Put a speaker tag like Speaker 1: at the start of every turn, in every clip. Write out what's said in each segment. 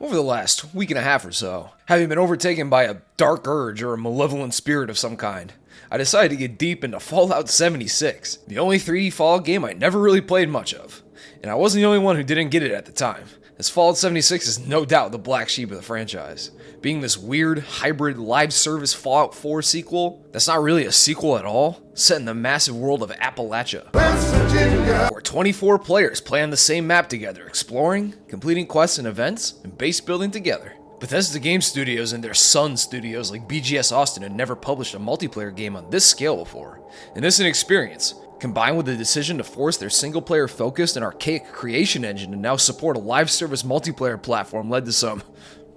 Speaker 1: Over the last week and a half or so, having been overtaken by a dark urge or a malevolent spirit of some kind, I decided to get deep into Fallout 76, the only 3D Fallout game I never really played much of. And I wasn't the only one who didn't get it at the time, as Fallout 76 is no doubt the black sheep of the franchise, being this weird, hybrid, live service Fallout 4 sequel that's not really a sequel at all, set in the massive world of Appalachia, where 24 players play on the same map together, exploring, completing quests and events, and base building together. Bethesda Game Studios and their son studios like BGS Austin had never published a multiplayer game on this scale before, and this inexperience, combined with the decision to force their single-player focused and archaic creation engine to now support a live service multiplayer platform, led to some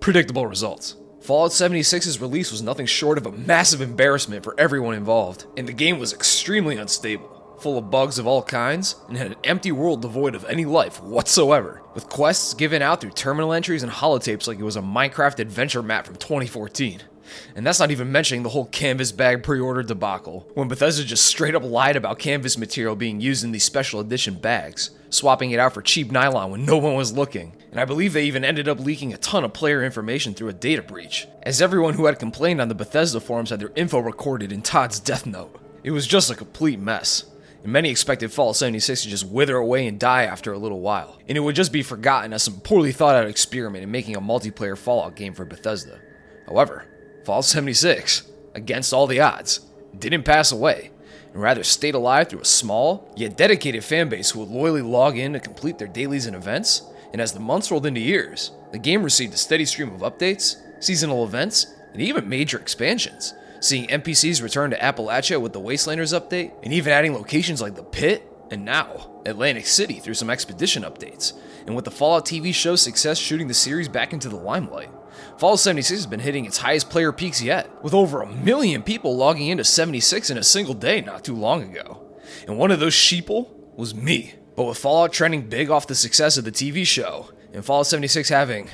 Speaker 1: predictable results. Fallout 76's release was nothing short of a massive embarrassment for everyone involved, and the game was extremely unstable, full of bugs of all kinds, and had an empty world devoid of any life whatsoever, with quests given out through terminal entries and holotapes like it was a Minecraft adventure map from 2014. And that's not even mentioning the whole canvas bag pre-order debacle, when Bethesda just straight up lied about canvas material being used in these special edition bags, swapping it out for cheap nylon when no one was looking. And I believe they even ended up leaking a ton of player information through a data breach, as everyone who had complained on the Bethesda forums had their info recorded in Todd's death note. It was just a complete mess, and many expected Fallout 76 to just wither away and die after a little while, and it would just be forgotten as some poorly thought out experiment in making a multiplayer Fallout game for Bethesda. However, Fallout 76, against all the odds, didn't pass away, and rather stayed alive through a small, yet dedicated fanbase who would loyally log in to complete their dailies and events, and as the months rolled into years, the game received a steady stream of updates, seasonal events, and even major expansions, seeing NPCs return to Appalachia with the Wastelanders update, and even adding locations like the Pit, and now, Atlantic City through some expedition updates, and with the Fallout TV show's success shooting the series back into the limelight. Fallout 76 has been hitting its highest player peaks yet, with over 1 million people logging into 76 in a single day not too long ago. And one of those sheeple was me. But with Fallout trending big off the success of the TV show, and Fallout 76 having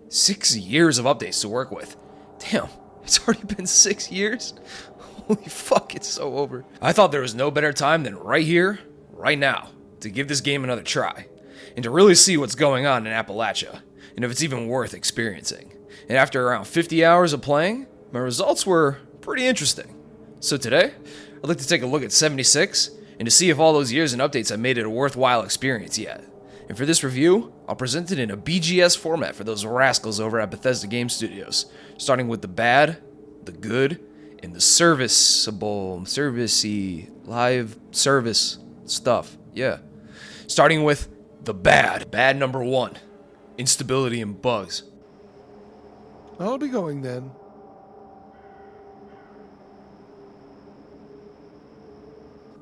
Speaker 1: 6 years of updates to work with, damn, it's already been 6 years? Holy fuck, it's so over. I thought there was no better time than right here, right now, to give this game another try, and to really see what's going on in Appalachia, and if it's even worth experiencing. And after around 50 hours of playing, my results were pretty interesting. So today, I'd like to take a look at 76, and to see if all those years and updates have made it a worthwhile experience yet. And for this review, I'll present it in a BGS format for those rascals over at Bethesda Game Studios, starting with the bad, the good, and the serviceable, servicey, live service stuff, yeah. Starting with the bad. Bad number 1, instability and bugs.
Speaker 2: I'll be going then.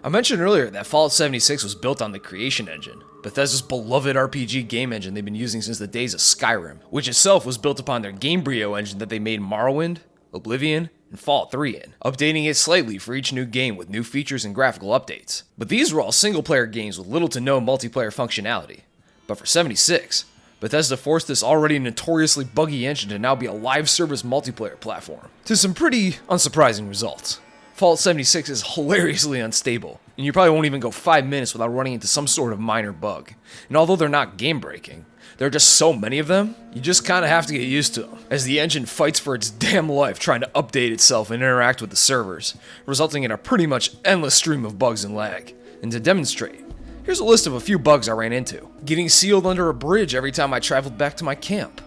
Speaker 1: I mentioned earlier that Fallout 76 was built on the Creation Engine, Bethesda's beloved RPG game engine they've been using since the days of Skyrim, which itself was built upon their Gamebryo engine that they made Morrowind, Oblivion, and Fallout 3 in, updating it slightly for each new game with new features and graphical updates. But these were all single-player games with little to no multiplayer functionality. But for 76, Bethesda forced this already notoriously buggy engine to now be a live service multiplayer platform, to some pretty unsurprising results. Fallout 76 is hilariously unstable, and you probably won't even go 5 minutes without running into some sort of minor bug. And although they're not game-breaking, there are just so many of them, you just kinda have to get used to them, as the engine fights for its damn life trying to update itself and interact with the servers, resulting in a pretty much endless stream of bugs and lag. And to demonstrate, here's a list of a few bugs I ran into. Getting sealed under a bridge every time I traveled back to my camp.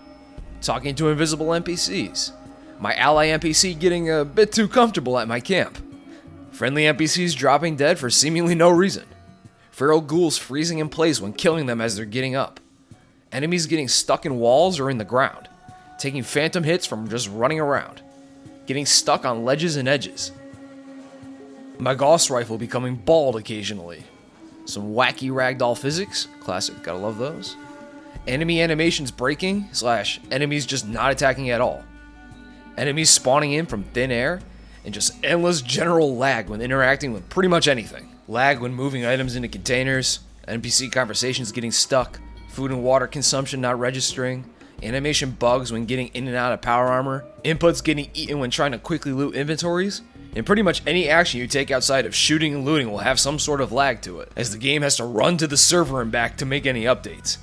Speaker 1: Talking to invisible NPCs. My ally NPC getting a bit too comfortable at my camp. Friendly NPCs dropping dead for seemingly no reason. Feral ghouls freezing in place when killing them as they're getting up. Enemies getting stuck in walls or in the ground. Taking phantom hits from just running around. Getting stuck on ledges and edges. My Gauss rifle becoming bald occasionally. Some wacky ragdoll physics, classic, gotta love those. Enemy animations breaking, / enemies just not attacking at all. Enemies spawning in from thin air, and just endless general lag when interacting with pretty much anything. Lag when moving items into containers, NPC conversations getting stuck, food and water consumption not registering, animation bugs when getting in and out of power armor, inputs getting eaten when trying to quickly loot inventories, and pretty much any action you take outside of shooting and looting will have some sort of lag to it, as the game has to run to the server and back to make any updates.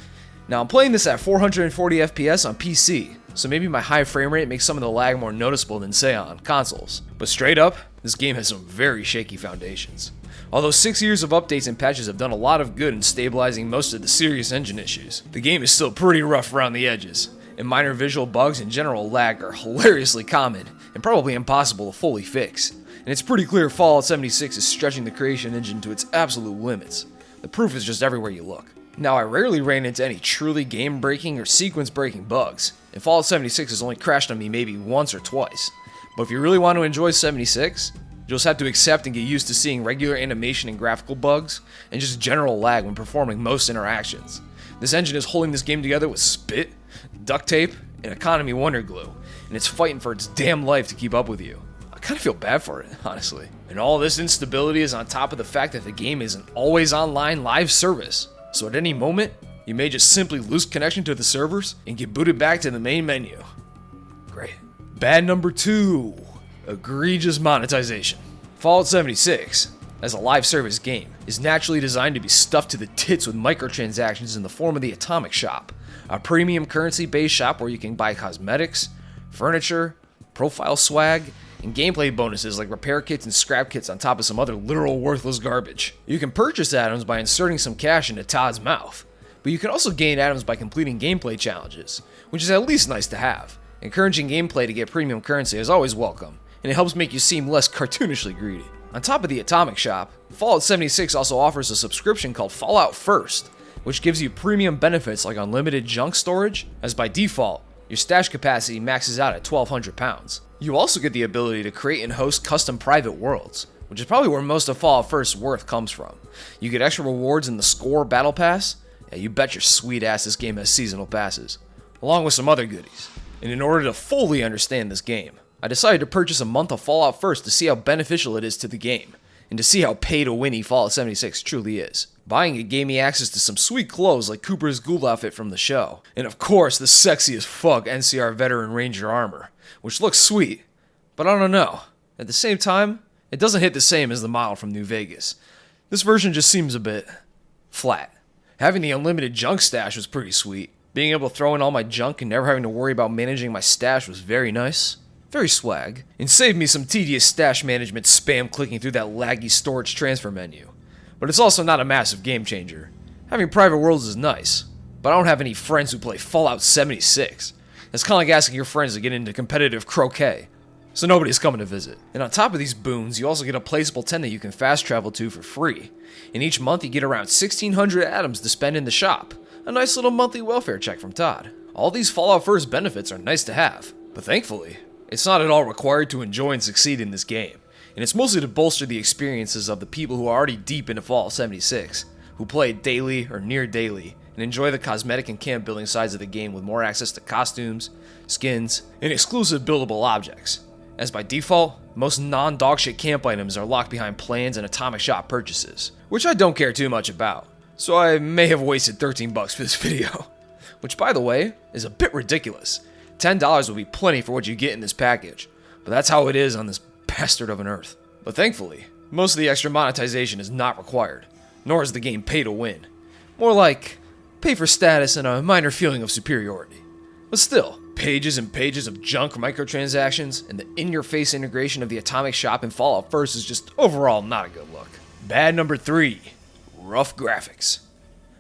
Speaker 1: Now I'm playing this at 440 FPS on PC, so maybe my high frame rate makes some of the lag more noticeable than say on consoles. But straight up, this game has some very shaky foundations. Although 6 years of updates and patches have done a lot of good in stabilizing most of the serious engine issues, the game is still pretty rough around the edges, and minor visual bugs and general lag are hilariously common and probably impossible to fully fix. And it's pretty clear Fallout 76 is stretching the creation engine to its absolute limits. The proof is just everywhere you look. Now, I rarely ran into any truly game-breaking or sequence-breaking bugs, and Fallout 76 has only crashed on me maybe once or twice. But if you really want to enjoy 76, you'll just have to accept and get used to seeing regular animation and graphical bugs, and just general lag when performing most interactions. This engine is holding this game together with spit, duct tape, and economy wonder glue, and it's fighting for its damn life to keep up with you. I kind of feel bad for it, honestly. And all this instability is on top of the fact that the game is an always online live service. So at any moment, you may just simply lose connection to the servers and get booted back to the main menu. Great. Bad number 2. Egregious monetization. Fallout 76, as a live service game, is naturally designed to be stuffed to the tits with microtransactions in the form of the Atomic Shop, a premium currency-based shop where you can buy cosmetics, furniture, profile swag, and gameplay bonuses like repair kits and scrap kits on top of some other literal worthless garbage. You can purchase items by inserting some cash into Todd's mouth, but you can also gain items by completing gameplay challenges, which is at least nice to have. Encouraging gameplay to get premium currency is always welcome, and it helps make you seem less cartoonishly greedy. On top of the Atomic Shop, Fallout 76 also offers a subscription called Fallout First, which gives you premium benefits like unlimited junk storage, as by default, your stash capacity maxes out at 1,200 pounds. You also get the ability to create and host custom private worlds, which is probably where most of Fallout First's worth comes from. You get extra rewards in the Score Battle Pass. Yeah, you bet your sweet ass this game has seasonal passes, along with some other goodies. And in order to fully understand this game, I decided to purchase a month of Fallout First to see how beneficial it is to the game, and to see how pay-to-winny Fallout 76 truly is. Buying it gave me access to some sweet clothes like Cooper's Ghoul outfit from the show, and of course the sexy as fuck NCR Veteran Ranger armor, which looks sweet, but I don't know. At the same time, it doesn't hit the same as the model from New Vegas. This version just seems a bit flat. Having the unlimited junk stash was pretty sweet. Being able to throw in all my junk and never having to worry about managing my stash was very nice. Very swag. And saved me some tedious stash management spam clicking through that laggy storage transfer menu. But it's also not a massive game changer. Having private worlds is nice, but I don't have any friends who play Fallout 76. It's kind of like asking your friends to get into competitive croquet, so nobody's coming to visit. And on top of these boons, you also get a placeable tent that you can fast travel to for free. And each month you get around 1,600 atoms to spend in the shop. A nice little monthly welfare check from Todd. All these Fallout First benefits are nice to have, but thankfully, it's not at all required to enjoy and succeed in this game. And it's mostly to bolster the experiences of the people who are already deep into Fallout 76, who play it daily or near daily, and enjoy the cosmetic and camp building sides of the game with more access to costumes, skins, and exclusive buildable objects. As by default, most non-dogshit camp items are locked behind plans and Atomic Shop purchases, which I don't care too much about, so I may have wasted $13 for this video. Which, by the way, is a bit ridiculous. $10 will be plenty for what you get in this package, but that's how it is on this bastard of an earth. But thankfully, most of the extra monetization is not required, nor is the game pay to win. More like, pay for status and a minor feeling of superiority. But still, pages and pages of junk microtransactions and the in-your-face integration of the Atomic Shop in Fallout First is just overall not a good look. Bad number 3, rough graphics.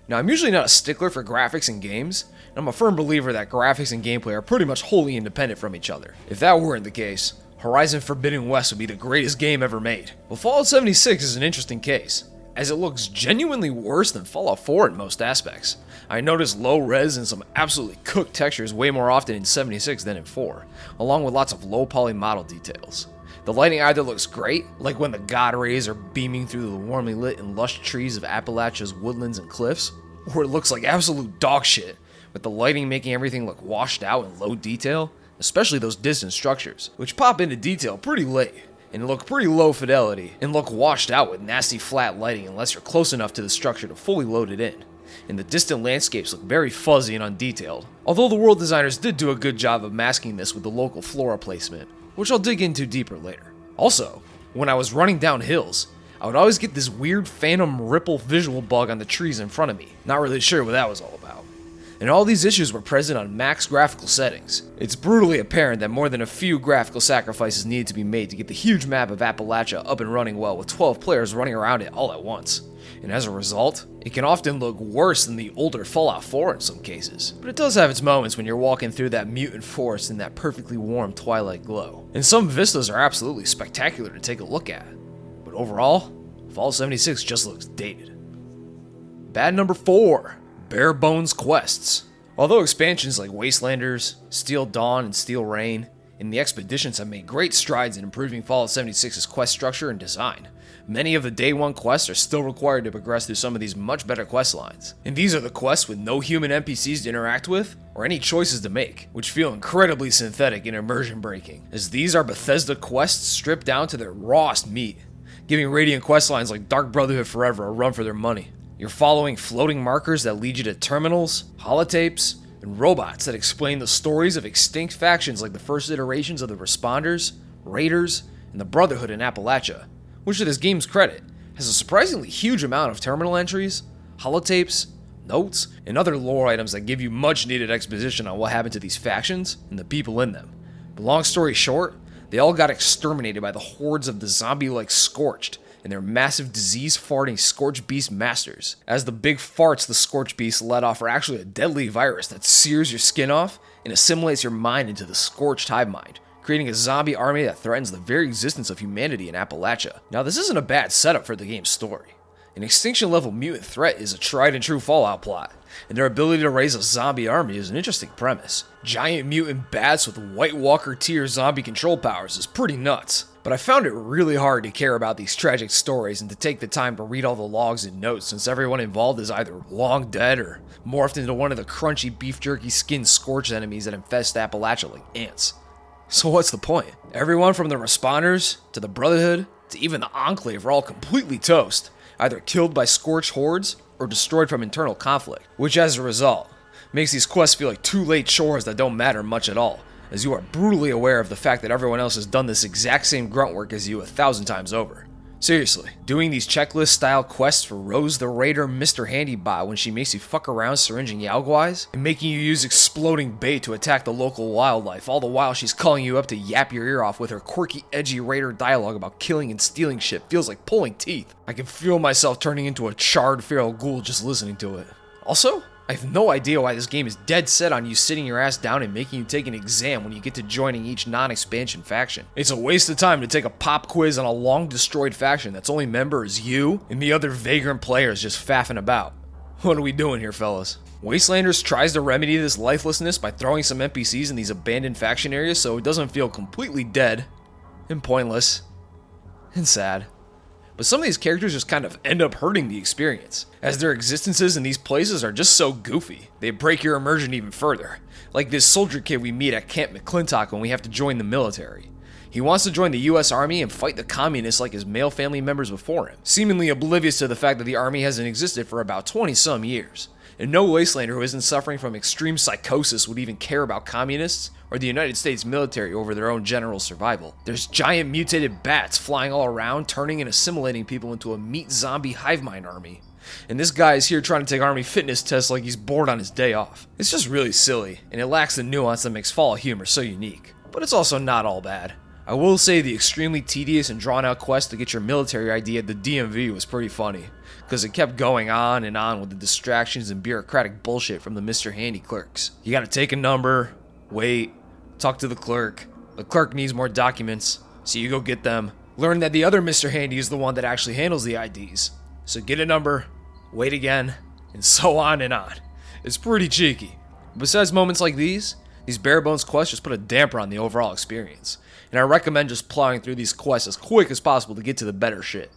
Speaker 1: Now, I'm usually not a stickler for graphics in games, and I'm a firm believer that graphics and gameplay are pretty much wholly independent from each other. If that weren't the case, Horizon Forbidden West would be the greatest game ever made. Well, Fallout 76 is an interesting case, as it looks genuinely worse than Fallout 4 in most aspects. I noticed low res and some absolutely cooked textures way more often in 76 than in 4, along with lots of low poly model details. The lighting either looks great, like when the God rays are beaming through the warmly lit and lush trees of Appalachia's woodlands and cliffs, or it looks like absolute dog shit, with the lighting making everything look washed out and low detail, especially those distant structures, which pop into detail pretty late, and look pretty low fidelity, and look washed out with nasty flat lighting unless you're close enough to the structure to fully load it in. And the distant landscapes look very fuzzy and undetailed, although the world designers did do a good job of masking this with the local flora placement, which I'll dig into deeper later. Also, when I was running down hills, I would always get this weird phantom ripple visual bug on the trees in front of me, not really sure what that was all about. And all these issues were present on max graphical settings. It's brutally apparent that more than a few graphical sacrifices needed to be made to get the huge map of Appalachia up and running well with 12 players running around it all at once. And as a result, it can often look worse than the older Fallout 4 in some cases. But it does have its moments when you're walking through that mutant forest in that perfectly warm twilight glow. And some vistas are absolutely spectacular to take a look at. But overall, Fallout 76 just looks dated. Bad number 4, bare bones quests. Although expansions like Wastelanders, Steel Dawn, and Steel Rain, and the expeditions have made great strides in improving Fallout 76's quest structure and design, many of the day one quests are still required to progress through some of these much better quest lines. And these are the quests with no human NPCs to interact with, or any choices to make, which feel incredibly synthetic and immersion breaking, as these are Bethesda quests stripped down to their rawest meat, giving Radiant quest lines like Dark Brotherhood Forever a run for their money. You're following floating markers that lead you to terminals, holotapes, and robots that explain the stories of extinct factions like the first iterations of the Responders, Raiders, and the Brotherhood in Appalachia, which to this game's credit, has a surprisingly huge amount of terminal entries, holotapes, notes, and other lore items that give you much needed exposition on what happened to these factions and the people in them. But long story short, they all got exterminated by the hordes of the zombie-like Scorched and their massive disease-farting Scorch Beast masters, as the big farts the Scorch Beast let off are actually a deadly virus that sears your skin off and assimilates your mind into the Scorched hive mind, creating a zombie army that threatens the very existence of humanity in Appalachia. Now, this isn't a bad setup for the game's story. An extinction-level mutant threat is a tried-and-true Fallout plot, and their ability to raise a zombie army is an interesting premise. Giant mutant bats with White Walker tier zombie control powers is pretty nuts, but I found it really hard to care about these tragic stories and to take the time to read all the logs and notes, since everyone involved is either long dead or morphed into one of the crunchy beef jerky skinned Scorched enemies that infest Appalachia like ants. So what's the point? Everyone from the Responders, to the Brotherhood, to even the Enclave are all completely toast, either killed by Scorched hordes or destroyed from internal conflict, which as a result, makes these quests feel like two late chores that don't matter much at all, as you are brutally aware of the fact that everyone else has done this exact same grunt work as you 1,000 times over. Seriously, doing these checklist-style quests for Rose the Raider Mr. Handybot when she makes you fuck around syringing Yaoguais, and making you use exploding bait to attack the local wildlife, all the while she's calling you up to yap your ear off with her quirky, edgy Raider dialogue about killing and stealing shit feels like pulling teeth. I can feel myself turning into a charred feral ghoul just listening to it. Also, I have no idea why this game is dead set on you sitting your ass down and making you take an exam when you get to joining each non-expansion faction. It's a waste of time to take a pop quiz on a long-destroyed faction that's only member is you and the other vagrant players just faffing about. What are we doing here, fellas? Wastelanders tries to remedy this lifelessness by throwing some NPCs in these abandoned faction areas so it doesn't feel completely dead, and pointless, and sad. But some of these characters just kind of end up hurting the experience, as their existences in these places are just so goofy. They break your immersion even further, like this soldier kid we meet at Camp McClintock when we have to join the military. He wants to join the US Army and fight the communists like his male family members before him, seemingly oblivious to the fact that the army hasn't existed for about 20-some years. And no Wastelander who isn't suffering from extreme psychosis would even care about communists or the United States military over their own general survival. There's giant mutated bats flying all around, turning and assimilating people into a meat zombie hive mind army. And this guy is here trying to take army fitness tests like he's bored on his day off. It's just really silly, and it lacks the nuance that makes Fallout humor so unique. But it's also not all bad. I will say the extremely tedious and drawn out quest to get your military ID at the DMV was pretty funny, because it kept going on and on with the distractions and bureaucratic bullshit from the Mr. Handy clerks. You gotta take a number, wait, talk to the clerk needs more documents, so you go get them, learn that the other Mr. Handy is the one that actually handles the IDs, so get a number, wait again, and so on and on. It's pretty cheeky. Besides moments like these bare bones quests just put a damper on the overall experience, and I recommend just plowing through these quests as quick as possible to get to the better shit,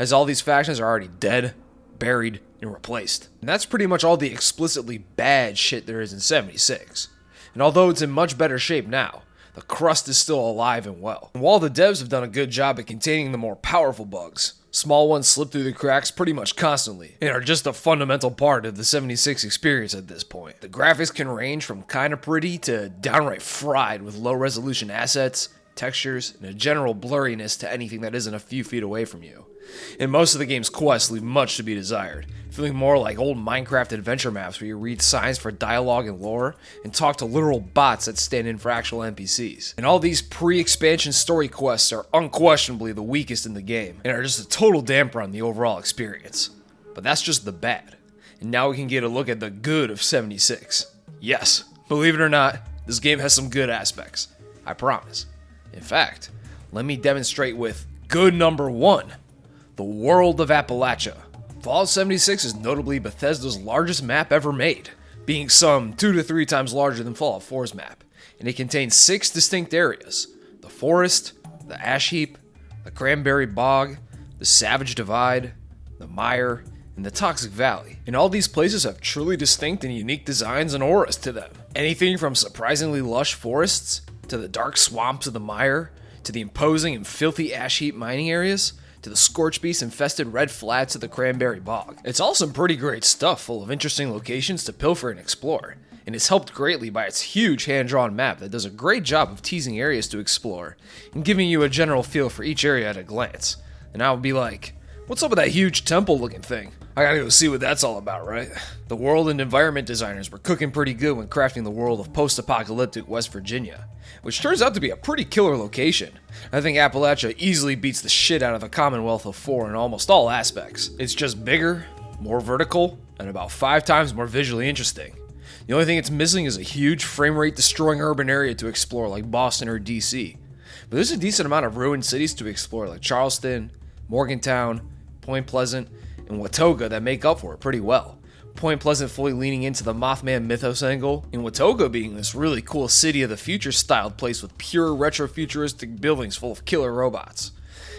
Speaker 1: as all these factions are already dead, buried, and replaced. And that's pretty much all the explicitly bad shit there is in 76. And although it's in much better shape now, the crust is still alive and well. And while the devs have done a good job at containing the more powerful bugs, small ones slip through the cracks pretty much constantly, and are just a fundamental part of the 76 experience at this point. The graphics can range from kinda pretty to downright fried with low resolution assets, textures, and a general blurriness to anything that isn't a few feet away from you. And most of the game's quests leave much to be desired, feeling more like old Minecraft adventure maps where you read signs for dialogue and lore, and talk to literal bots that stand in for actual NPCs. And all these pre-expansion story quests are unquestionably the weakest in the game, and are just a total damper on the overall experience. But that's just the bad. And now we can get a look at the good of 76. Yes, believe it or not, this game has some good aspects. I promise. In fact, let me demonstrate with good number 1, the world of Appalachia. Fallout 76 is notably Bethesda's largest map ever made, being some 2 to 3 times larger than Fallout 4's map, and it contains 6 distinct areas: the forest, the ash heap, the cranberry bog, the savage divide, the mire, and the toxic valley. And all these places have truly distinct and unique designs and auras to them. Anything from surprisingly lush forests, to the dark swamps of the mire, to the imposing and filthy ash heap mining areas, to the scorch beast infested red flats of the cranberry bog. It's all some pretty great stuff, full of interesting locations to pilfer and explore, and it's helped greatly by its huge hand-drawn map that does a great job of teasing areas to explore and giving you a general feel for each area at a glance. And I would be like, what's up with that huge temple looking thing? I gotta go see what that's all about, right? The world and environment designers were cooking pretty good when crafting the world of post-apocalyptic West Virginia, which turns out to be a pretty killer location. I think Appalachia easily beats the shit out of the Commonwealth of 4 in almost all aspects. It's just bigger, more vertical, and about 5 times more visually interesting. The only thing it's missing is a huge frame rate destroying urban area to explore like Boston or DC. But there's a decent amount of ruined cities to explore like Charleston, Morgantown, Point Pleasant, and Watauga that make up for it pretty well. Point Pleasant fully leaning into the Mothman mythos angle, and Watauga being this really cool city of the future styled place with pure retro-futuristic buildings full of killer robots.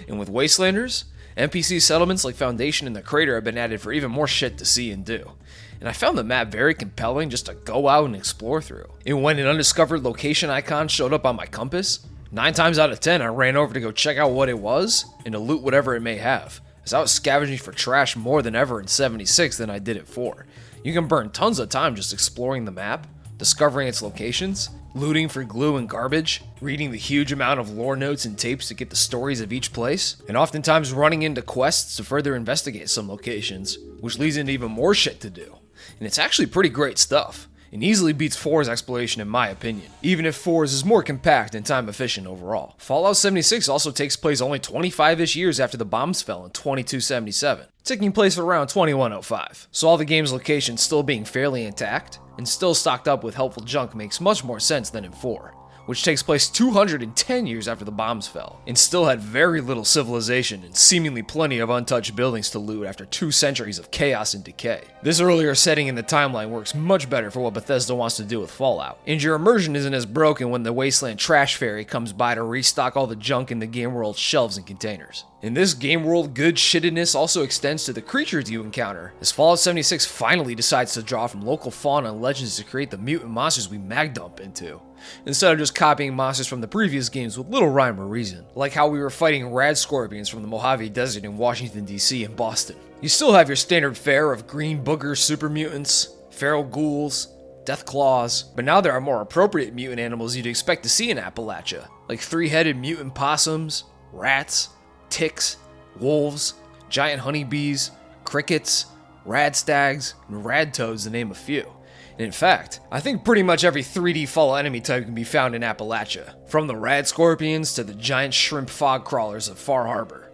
Speaker 1: And with Wastelanders, NPC settlements like Foundation and the Crater have been added for even more shit to see and do. And I found the map very compelling just to go out and explore through. And when an undiscovered location icon showed up on my compass, 9 times out of 10 I ran over to go check out what it was and to loot whatever it may have, as I was scavenging for trash more than ever in 76 than I did at 4. You can burn tons of time just exploring the map, discovering its locations, looting for glue and garbage, reading the huge amount of lore notes and tapes to get the stories of each place, and oftentimes running into quests to further investigate some locations, which leads into even more shit to do. And it's actually pretty great stuff, and easily beats 4's exploration in my opinion, even if 4's is more compact and time efficient overall. Fallout 76 also takes place only 25-ish years after the bombs fell in 2277, taking place around 2105. So all the game's locations still being fairly intact, and still stocked up with helpful junk makes much more sense than in 4, which takes place 210 years after the bombs fell, and still had very little civilization and seemingly plenty of untouched buildings to loot after 2 centuries of chaos and decay. This earlier setting in the timeline works much better for what Bethesda wants to do with Fallout, and your immersion isn't as broken when the Wasteland Trash Fairy comes by to restock all the junk in the game world's shelves and containers. In this game world, good shittedness also extends to the creatures you encounter, as Fallout 76 finally decides to draw from local fauna and legends to create the mutant monsters we mag dump into, instead of just copying monsters from the previous games with little rhyme or reason, like how we were fighting rad scorpions from the Mojave Desert in Washington DC and Boston. You still have your standard fare of green booger super mutants, feral ghouls, death claws, but now there are more appropriate mutant animals you'd expect to see in Appalachia, like 3-headed mutant possums, rats, ticks, wolves, giant honeybees, crickets, rad stags, and rad toads to name a few. And in fact, I think pretty much every 3D Fallout enemy type can be found in Appalachia, from the rad scorpions to the giant shrimp fog crawlers of Far Harbor.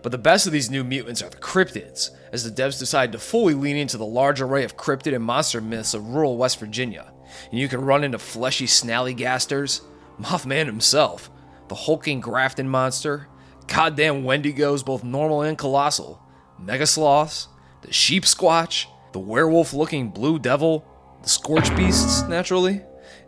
Speaker 1: But the best of these new mutants are the cryptids, as the devs decide to fully lean into the large array of cryptid and monster myths of rural West Virginia. And you can run into fleshy snallygasters, Mothman himself, the hulking Grafton monster, goddamn Wendigos both normal and colossal, Megasloths, the Sheep Squatch, the werewolf-looking Blue Devil, the Scorch Beasts, naturally,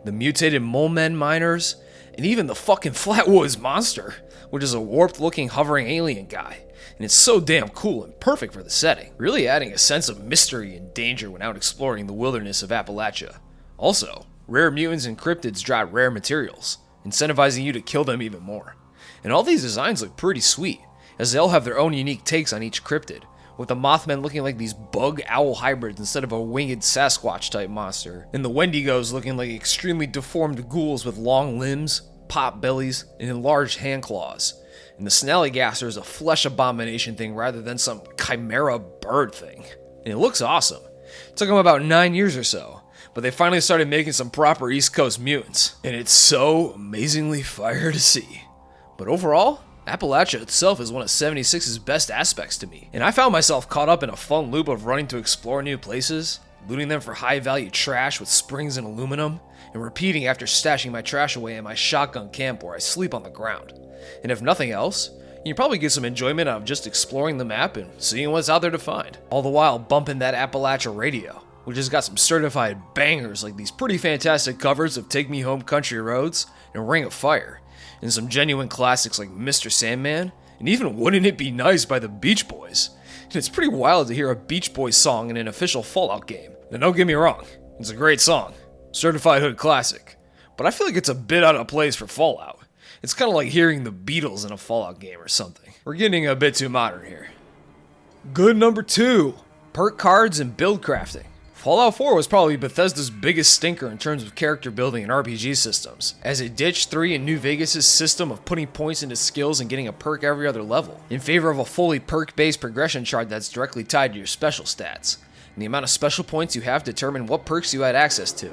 Speaker 1: the mutated Mole Men Miners, and even the fucking Flatwoods Monster, which is a warped-looking hovering alien guy. And it's so damn cool and perfect for the setting, really adding a sense of mystery and danger when out exploring the wilderness of Appalachia. Also, rare mutants and cryptids drop rare materials, incentivizing you to kill them even more. And all these designs look pretty sweet, as they all have their own unique takes on each cryptid, with the Mothman looking like these bug-owl hybrids instead of a winged Sasquatch-type monster, and the Wendigos looking like extremely deformed ghouls with long limbs, pot bellies, and enlarged hand claws, and the Snallygaster is a flesh abomination thing rather than some chimera bird thing. and it looks awesome. It took them about 9 years or so, but they finally started making some proper East Coast mutants, and it's so amazingly fire to see. But overall, Appalachia itself is one of 76's best aspects to me, and I found myself caught up in a fun loop of running to explore new places, looting them for high value trash with springs and aluminum, and repeating after stashing my trash away in my shotgun camp where I sleep on the ground. And if nothing else, you can probably get some enjoyment out of just exploring the map and seeing what's out there to find, all the while bumping that Appalachia radio, which has got some certified bangers like these pretty fantastic covers of Take Me Home Country Roads and Ring of Fire, and some genuine classics like Mr. Sandman, and even Wouldn't It Be Nice by the Beach Boys. And it's pretty wild to hear a Beach Boys song in an official Fallout game. Now don't get me wrong, it's a great song, certified hood classic, but I feel like it's a bit out of place for Fallout. It's kind of like hearing the Beatles in a Fallout game or something. We're getting a bit too modern here. Good number 2, perk cards and build crafting. Fallout 4 was probably Bethesda's biggest stinker in terms of character building and RPG systems, as it ditched 3 and New Vegas' system of putting points into skills and getting a perk every other level, in favor of a fully perk-based progression chart that's directly tied to your special stats. And the amount of special points you have determine what perks you had access to,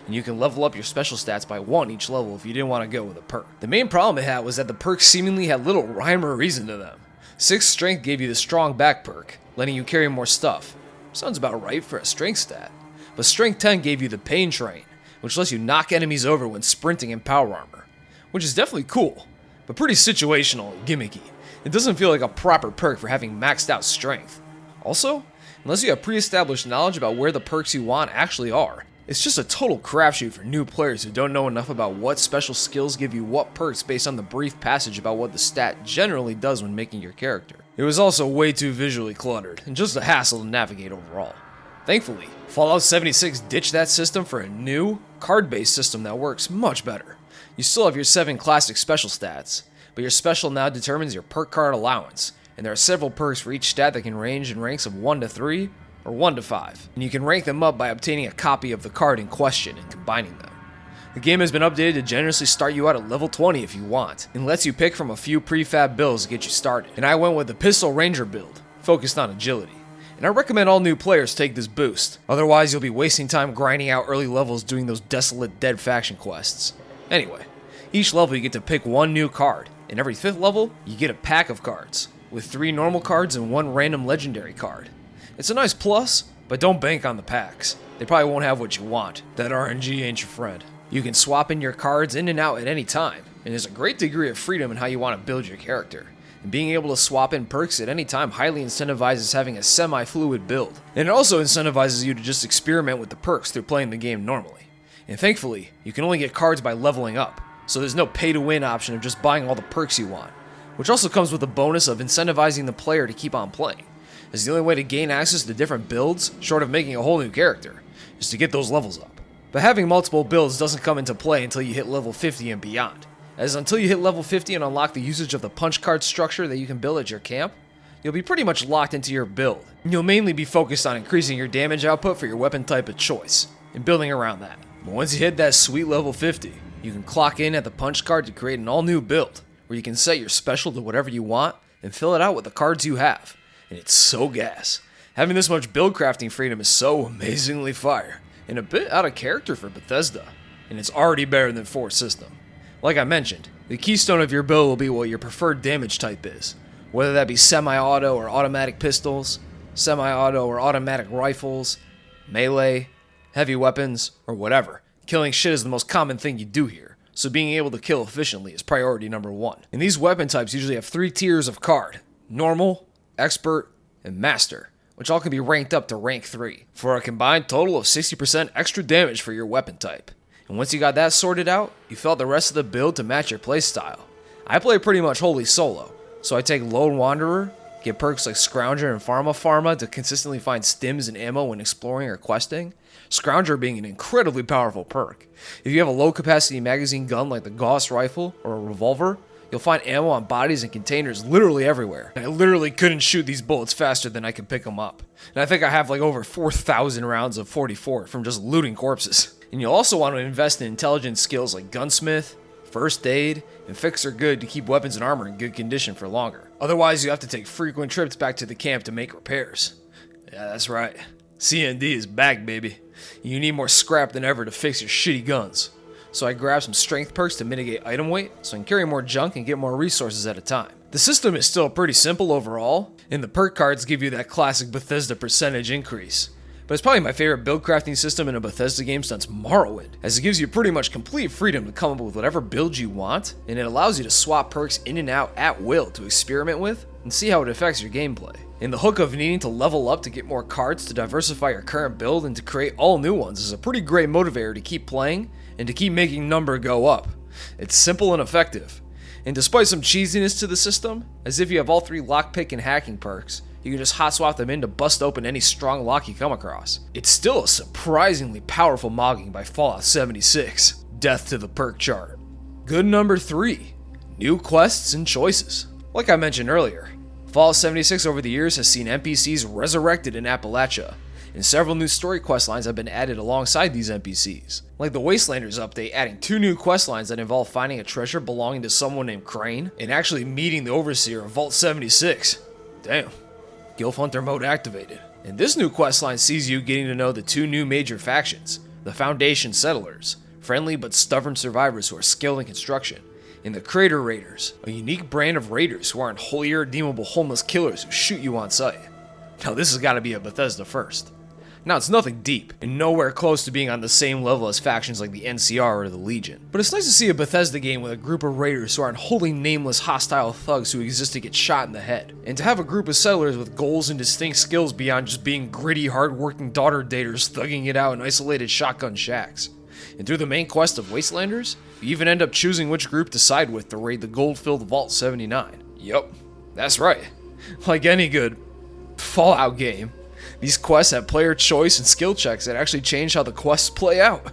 Speaker 1: and you can level up your special stats by 1 each level if you didn't want to go with a perk. The main problem it had was that the perks seemingly had little rhyme or reason to them. 6 strength gave you the strong back perk, letting you carry more stuff. Sounds about right for a strength stat. But strength 10 gave you the pain train, which lets you knock enemies over when sprinting in power armor, which is definitely cool, but pretty situational and gimmicky. It doesn't feel like a proper perk for having maxed out strength. Also, unless you have pre-established knowledge about where the perks you want actually are, it's just a total crapshoot for new players who don't know enough about what special skills give you what perks based on the brief passage about what the stat generally does when making your character. It was also way too visually cluttered, and just a hassle to navigate overall. Thankfully, Fallout 76 ditched that system for a new, card-based system that works much better. You still have your 7 classic special stats, but your special now determines your perk card allowance, and there are several perks for each stat that can range in ranks of 1 to 3, or 1 to 5, and you can rank them up by obtaining a copy of the card in question and combining them. The game has been updated to generously start you out at level 20 if you want, and lets you pick from a few prefab builds to get you started. And I went with the Pistol Ranger build, focused on agility. And I recommend all new players take this boost, otherwise you'll be wasting time grinding out early levels doing those desolate dead faction quests. Anyway, each level you get to pick 1 new card, and every 5th level, you get a pack of cards, with 3 normal cards and 1 random legendary card. It's a nice plus, but don't bank on the packs. They probably won't have what you want. That RNG ain't your friend. You can swap in your cards in and out at any time, and there's a great degree of freedom in how you want to build your character. And being able to swap in perks at any time highly incentivizes having a semi-fluid build. And it also incentivizes you to just experiment with the perks through playing the game normally. And thankfully, you can only get cards by leveling up, so there's no pay-to-win option of just buying all the perks you want, which also comes with the bonus of incentivizing the player to keep on playing, as the only way to gain access to different builds, short of making a whole new character, is to get those levels up. But having multiple builds doesn't come into play until you hit level 50 and beyond, as until you hit level 50 and unlock the usage of the punch card structure that you can build at your camp, you'll be pretty much locked into your build, and you'll mainly be focused on increasing your damage output for your weapon type of choice, and building around that. But once you hit that sweet level 50, you can clock in at the punch card to create an all new build, where you can set your special to whatever you want, and fill it out with the cards you have. And it's so gas. Having this much build crafting freedom is so amazingly fire, and a bit out of character for Bethesda, and it's already better than 4's system. Like I mentioned, the keystone of your build will be what your preferred damage type is, whether that be semi-auto or automatic pistols, semi-auto or automatic rifles, melee, heavy weapons, or whatever. Killing shit is the most common thing you do here, so being able to kill efficiently is priority number 1. And these weapon types usually have 3 tiers of card: normal, expert, and master, which all can be ranked up to rank 3, for a combined total of 60% extra damage for your weapon type. And once you got that sorted out, you fill out the rest of the build to match your playstyle. I play pretty much wholly solo, so I take Lone Wanderer, get perks like Scrounger and Pharma to consistently find stims and ammo when exploring or questing, Scrounger being an incredibly powerful perk. If you have a low capacity magazine gun like the Gauss rifle or a revolver, you'll find ammo on bodies and containers literally everywhere. And I literally couldn't shoot these bullets faster than I could pick them up. And I think I have like over 4,000 rounds of 44 from just looting corpses. And you'll also want to invest in intelligence skills like gunsmith, first aid, and fixer good to keep weapons and armor in good condition for longer. Otherwise, you have to take frequent trips back to the camp to make repairs. Yeah, that's right. CND is back, baby. You need more scrap than ever to fix your shitty guns. So I grabbed some strength perks to mitigate item weight, so I can carry more junk and get more resources at a time. The system is still pretty simple overall, and the perk cards give you that classic Bethesda percentage increase. But it's probably my favorite build crafting system in a Bethesda game since Morrowind, as it gives you pretty much complete freedom to come up with whatever build you want, and it allows you to swap perks in and out at will to experiment with and see how it affects your gameplay. And the hook of needing to level up to get more cards to diversify your current build and to create all new ones is a pretty great motivator to keep playing and to keep making number go up. It's simple and effective. And despite some cheesiness to the system, as if you have all 3 lockpick and hacking perks, you can just hot swap them in to bust open any strong lock you come across. It's still a surprisingly powerful mogging by Fallout 76. Death to the perk chart. Good number 3. New quests and choices. Like I mentioned earlier, Fallout 76 over the years has seen NPCs resurrected in Appalachia, and several new story quest lines have been added alongside these NPCs. Like the Wastelanders update adding 2 new quest lines that involve finding a treasure belonging to someone named Crane, and actually meeting the Overseer of Vault 76. Damn. Gilf Hunter mode activated. And this new questline sees you getting to know the 2 new major factions, the Foundation Settlers, friendly but stubborn survivors who are skilled in construction, and the Crater Raiders, a unique brand of raiders who aren't wholly irredeemable homeless killers who shoot you on sight. Now this has got to be a Bethesda first. Now it's nothing deep, and nowhere close to being on the same level as factions like the NCR or the Legion. But it's nice to see a Bethesda game with a group of raiders who aren't wholly nameless hostile thugs who exist to get shot in the head. And to have a group of settlers with goals and distinct skills beyond just being gritty, hard-working daughter daters thugging it out in isolated shotgun shacks. And through the main quest of Wastelanders, you even end up choosing which group to side with to raid the gold-filled Vault 79. Yup, that's right. Like any good Fallout game, these quests have player choice and skill checks that actually change how the quests play out.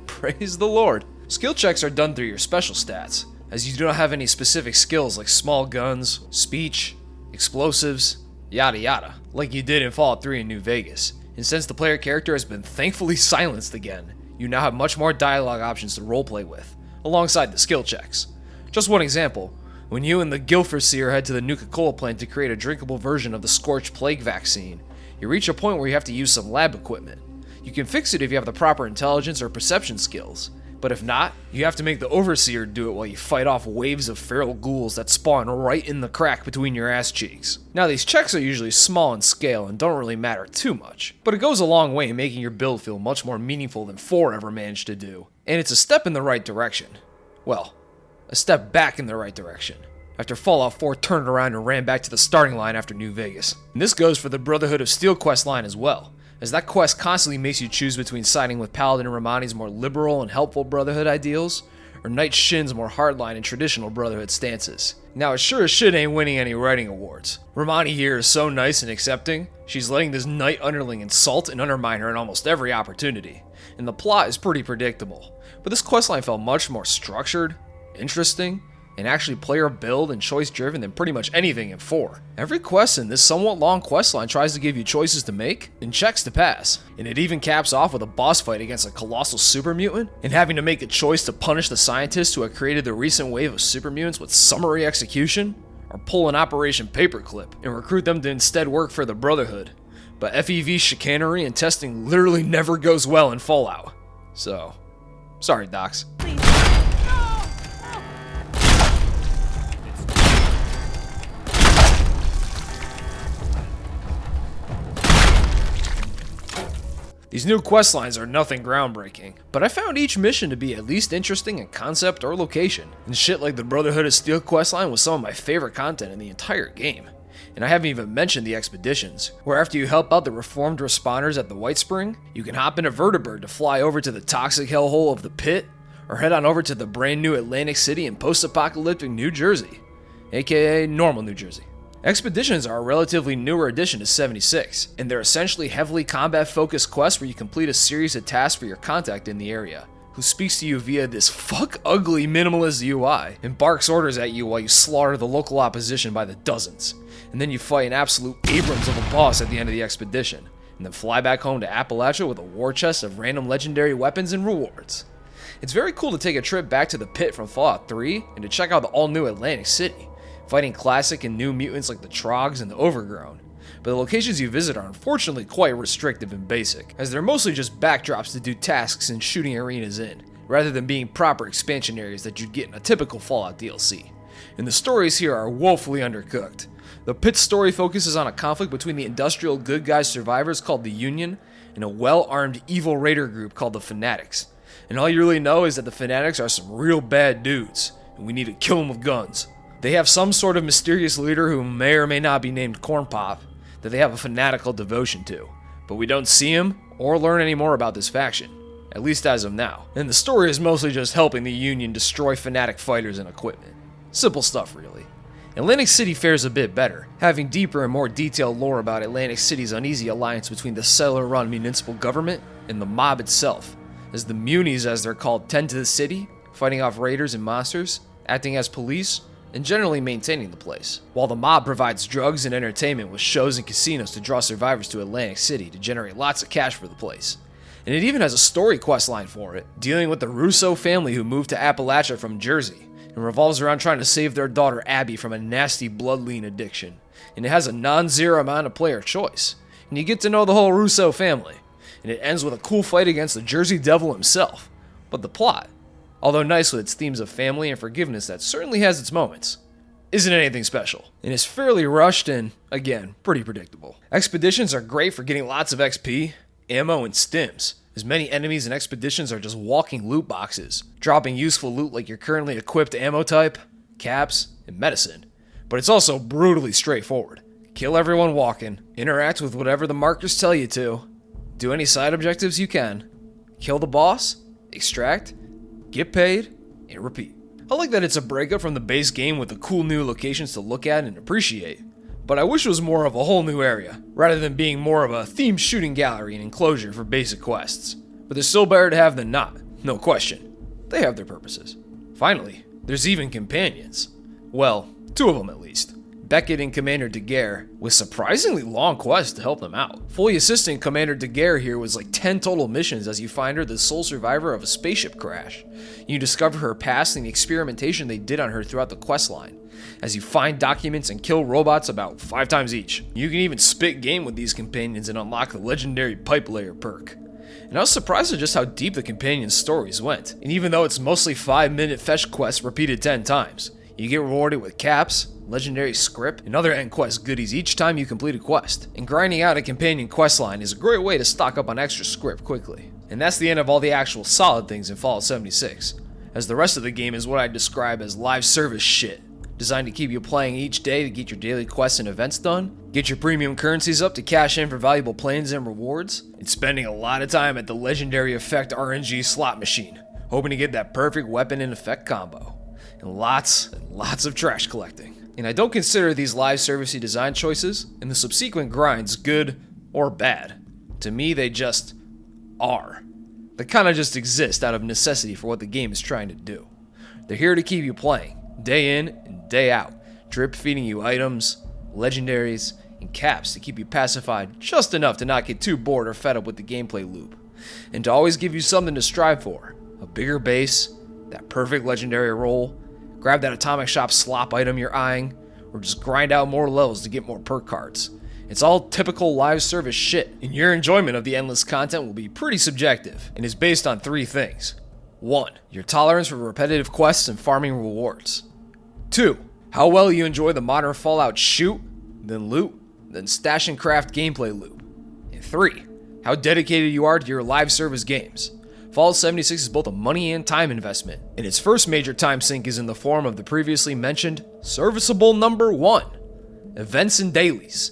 Speaker 1: Praise the Lord. Skill checks are done through your special stats, as you do not have any specific skills like small guns, speech, explosives, yada yada, like you did in Fallout 3 in New Vegas. And since the player character has been thankfully silenced again, you now have much more dialogue options to roleplay with, alongside the skill checks. Just one example, when you and the Gilferseer head to the Nuka-Cola plant to create a drinkable version of the Scorched Plague vaccine, you reach a point where you have to use some lab equipment. You can fix it if you have the proper intelligence or perception skills, but if not, you have to make the Overseer do it while you fight off waves of feral ghouls that spawn right in the crack between your ass cheeks. Now these checks are usually small in scale and don't really matter too much, but it goes a long way in making your build feel much more meaningful than 4 ever managed to do. And it's a step in the right direction. Well, a step back in the right direction, after Fallout 4 turned around and ran back to the starting line after New Vegas. And this goes for the Brotherhood of Steel quest line as well, as that quest constantly makes you choose between siding with Paladin Romani's more liberal and helpful Brotherhood ideals, or Knight Shin's more hardline and traditional Brotherhood stances. Now it sure as shit ain't winning any writing awards. Romani here is so nice and accepting, she's letting this Knight underling insult and undermine her in almost every opportunity, and the plot is pretty predictable. But this questline felt much more structured, interesting, and actually player build and choice driven than pretty much anything in 4. Every quest in this somewhat long questline tries to give you choices to make and checks to pass, and it even caps off with a boss fight against a colossal super mutant, and having to make a choice to punish the scientists who have created the recent wave of super mutants with summary execution, or pull an Operation Paperclip and recruit them to instead work for the Brotherhood. But FEV chicanery and testing literally never goes well in Fallout. So, sorry docs. These new questlines are nothing groundbreaking, but I found each mission to be at least interesting in concept or location, and shit like the Brotherhood of Steel questline was some of my favorite content in the entire game. And I haven't even mentioned the expeditions, where after you help out the reformed responders at the White Spring, you can hop in a vertibird to fly over to the toxic hellhole of the Pit, or head on over to the brand new Atlantic City in post-apocalyptic New Jersey, aka normal New Jersey. Expeditions are a relatively newer addition to 76, and they're essentially heavily combat-focused quests where you complete a series of tasks for your contact in the area, who speaks to you via this fuck-ugly minimalist UI, and barks orders at you while you slaughter the local opposition by the dozens, and then you fight an absolute Abrams of a boss at the end of the expedition, and then fly back home to Appalachia with a war chest of random legendary weapons and rewards. It's very cool to take a trip back to the Pit from Fallout 3, and to check out the all-new Atlantic City, fighting classic and new mutants like the Trogs and the Overgrown, but the locations you visit are unfortunately quite restrictive and basic, as they're mostly just backdrops to do tasks and shooting arenas in, rather than being proper expansion areas that you'd get in a typical Fallout DLC. And the stories here are woefully undercooked. The Pit's story focuses on a conflict between the industrial good guys survivors called the Union and a well-armed evil raider group called the Fanatics. And all you really know is that the Fanatics are some real bad dudes, and we need to kill them with guns. They have some sort of mysterious leader who may or may not be named Corn Pop that they have a fanatical devotion to, but we don't see him or learn any more about this faction, at least as of now. And the story is mostly just helping the Union destroy fanatic fighters and equipment. Simple stuff, really. Atlantic City fares a bit better, having deeper and more detailed lore about Atlantic City's uneasy alliance between the settler-run municipal government and the mob itself, as the Munies, as they're called, tend to the city, fighting off raiders and monsters, acting as police, and generally maintaining the place, while the mob provides drugs and entertainment with shows and casinos to draw survivors to Atlantic City to generate lots of cash for the place. And it even has a story quest line for it, dealing with the Russo family who moved to Appalachia from Jersey, and revolves around trying to save their daughter Abby from a nasty blood lean addiction. And it has a non-zero amount of player choice, and you get to know the whole Russo family, and it ends with a cool fight against the Jersey Devil himself. But the plot, although nice with its themes of family and forgiveness that certainly has its moments, isn't anything special, and is fairly rushed and, again, pretty predictable. Expeditions are great for getting lots of XP, ammo, and stims, as many enemies and expeditions are just walking loot boxes, dropping useful loot like your currently equipped ammo type, caps, and medicine. But it's also brutally straightforward. Kill everyone walking, interact with whatever the markers tell you to, do any side objectives you can, kill the boss, extract, get paid, and repeat. I like that it's a breakup from the base game with the cool new locations to look at and appreciate, but I wish it was more of a whole new area, rather than being more of a themed shooting gallery and enclosure for basic quests. But they're still better to have than not, no question. They have their purposes. Finally, there's even companions. Well, 2 of them at least. Beckett and Commander Daguerre, with surprisingly long quests to help them out. Fully assisting Commander Daguerre here was like 10 total missions as you find her the sole survivor of a spaceship crash. You discover her past and the experimentation they did on her throughout the quest line, as you find documents and kill robots about 5 times each. You can even spit game with these companions and unlock the legendary Pipe Layer perk. And I was surprised at just how deep the companions' stories went, and even though it's mostly 5-minute fetch quests repeated 10 times, you get rewarded with caps, legendary script, and other end quest goodies each time you complete a quest. And grinding out a companion quest line is a great way to stock up on extra script quickly. And that's the end of all the actual solid things in Fallout 76, as the rest of the game is what I'd describe as live service shit, designed to keep you playing each day to get your daily quests and events done, get your premium currencies up to cash in for valuable planes and rewards, and spending a lot of time at the legendary effect RNG slot machine, hoping to get that perfect weapon and effect combo, and lots of trash collecting. And I don't consider these live servicey design choices and the subsequent grinds good or bad. To me, they just are. They kind of just exist out of necessity for what the game is trying to do. They're here to keep you playing, day in and day out, drip feeding you items, legendaries, and caps to keep you pacified just enough to not get too bored or fed up with the gameplay loop, and to always give you something to strive for, a bigger base, that perfect legendary roll, grab that atomic shop slop item you're eyeing, or just grind out more levels to get more perk cards. It's all typical live service shit, and your enjoyment of the endless content will be pretty subjective, and is based on 3 things. 1. Your tolerance for repetitive quests and farming rewards. 2. How well you enjoy the modern Fallout shoot, then loot, then stash and craft gameplay loop. And 3. How dedicated you are to your live service games. Fallout 76 is both a money and time investment, and its first major time sink is in the form of the previously mentioned Serviceable number 1, events and dailies.